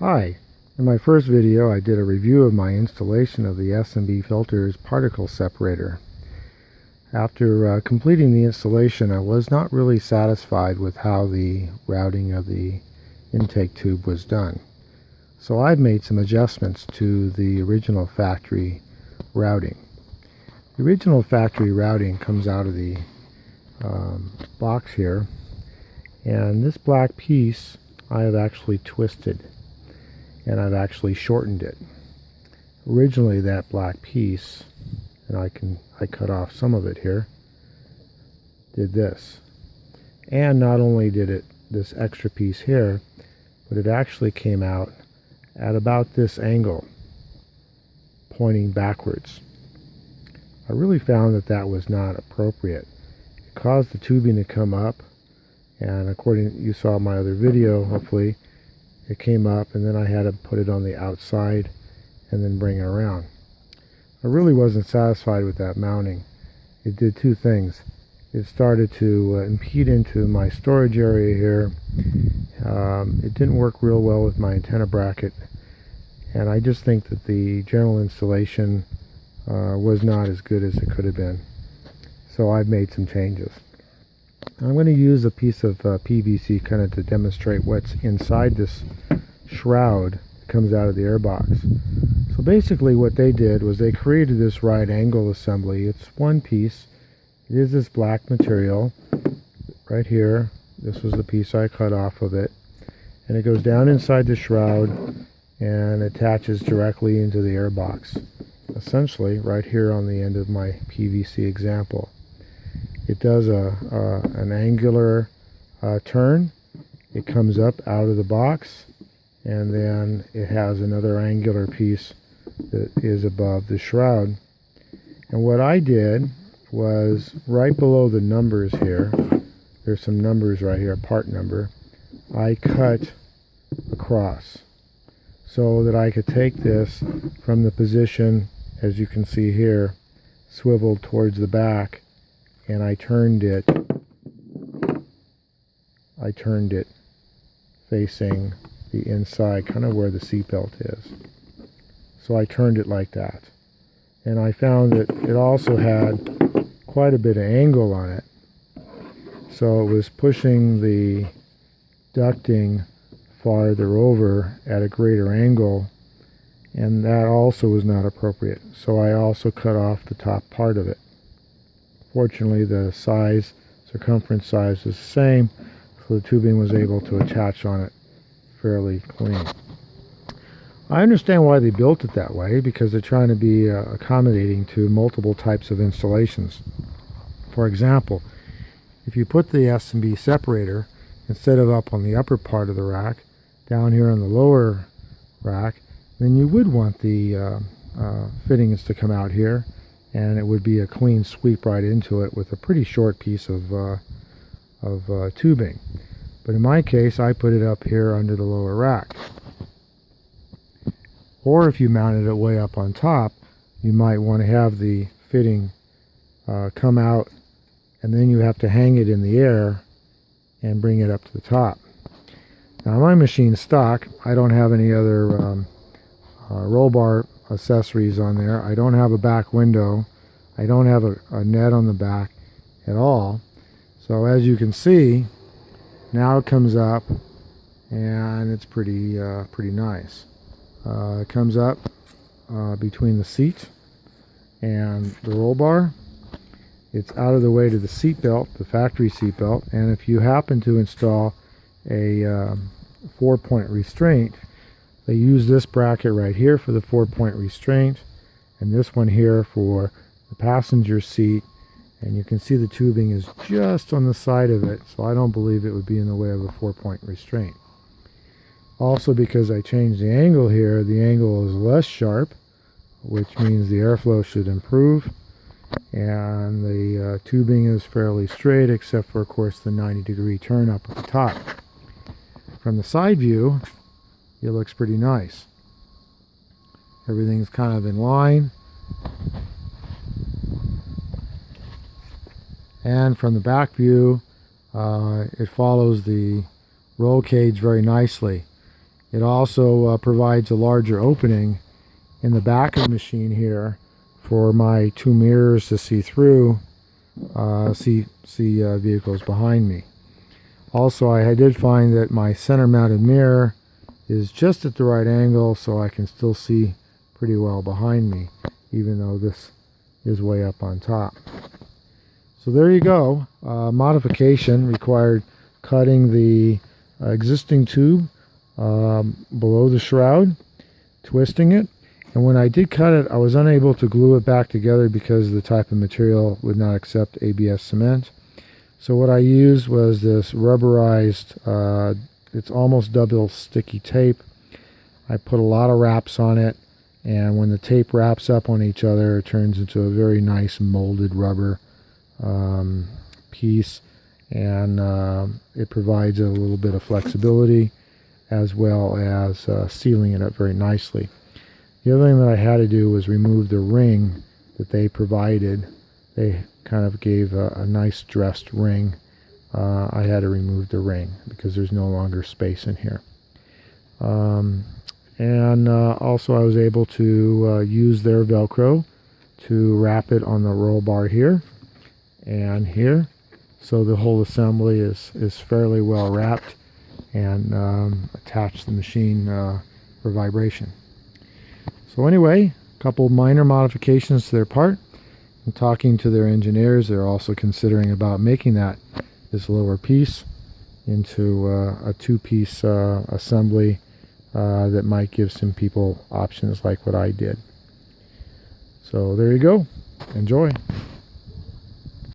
Hi, in my first video I did a review of my installation of the S&B Filters particle separator. After completing the installation, I was not really satisfied with how the routing of the intake tube was done. So I've made some adjustments to the original factory routing. The original factory routing comes out of the box here, and this black piece I have actually twisted and I've actually shortened it. Originally that black piece, and I cut off some of it here, did this. And not only did it this extra piece here, but it actually came out at about this angle, pointing backwards. I really found that that was not appropriate. It caused the tubing to come up, and according you saw my other video, hopefully, it came up, and then I had to put it on the outside and then bring it around. I really wasn't satisfied with that mounting. It did two things. It started to impede into my storage area here. It didn't work real well with my antenna bracket, and I just think that the general installation was not as good as it could have been. So I've made some changes. I'm going to use a piece of PVC kind of to demonstrate what's inside this shroud that comes out of the airbox. So basically what they did was they created this right angle assembly. It's one piece. It is this black material right here. This was the piece I cut off of it. And it goes down inside the shroud and attaches directly into the airbox. Essentially right here on the end of my PVC example. It does an angular turn. It comes up out of the box, and then it has another angular piece that is above the shroud. And what I did was right below the numbers here, there's some numbers right here, part number, I cut across so that I could take this from the position, as you can see here, swiveled towards the back, and I turned it facing the inside, kind of where the seatbelt is. So I turned it like that. And I found that it also had quite a bit of angle on it. So it was pushing the ducting farther over at a greater angle, and that also was not appropriate. So I also cut off the top part of it. Fortunately, the circumference size is the same, so the tubing was able to attach on it fairly clean. I understand why they built it that way, because they're trying to be accommodating to multiple types of installations. For example, if you put the S&B separator, instead of up on the upper part of the rack, down here on the lower rack, then you would want the fittings to come out here, and it would be a clean sweep right into it with a pretty short piece of tubing. But in my case, I put it up here under the lower rack. Or if you mounted it way up on top, you might want to have the fitting come out, and then you have to hang it in the air and bring it up to the top. Now my machine's stock. I don't have any other roll bar accessories on there. I don't have a back window. I don't have a net on the back at all. So as you can see, now it comes up, and it's pretty nice. It comes up between the seat and the roll bar. It's out of the way to the seat belt, the factory seat belt, and if you happen to install a 4-point restraint, they use this bracket right here for the 4-point restraint, and this one here for the passenger seat, and you can see the tubing is just on the side of it, so I don't believe it would be in the way of a 4-point restraint. Also, because I changed the angle here, the angle is less sharp, which means the airflow should improve, and the tubing is fairly straight, except for, of course, the 90-degree turn up at the top. From the side view, it looks pretty nice. Everything's kind of in line. And from the back view, it follows the roll cage very nicely. It also provides a larger opening in the back of the machine here for my two mirrors to see through, see vehicles behind me. Also, I did find that my center mounted mirror is just at the right angle, so I can still see pretty well behind me, even though this is way up on top. So there you go. Modification required cutting the existing tube below the shroud, twisting it, and when I did cut it, I was unable to glue it back together because the type of material would not accept ABS cement. So what I used was this rubberized, it's almost double sticky tape. I put a lot of wraps on it, and when the tape wraps up on each other, it turns into a very nice molded rubber piece, and it provides a little bit of flexibility as well as sealing it up very nicely. The other thing that I had to do was remove the ring that they provided. They kind of gave a nice dressed ring. I had to remove the ring because there's no longer space in here. Also I was able to use their Velcro to wrap it on the roll bar here and here. So the whole assembly is fairly well wrapped and attached to the machine for vibration. So anyway, a couple minor modifications to their part. And talking to their engineers, they're also considering about making this lower piece into a two-piece assembly that might give some people options like what I did. So there you go. Enjoy.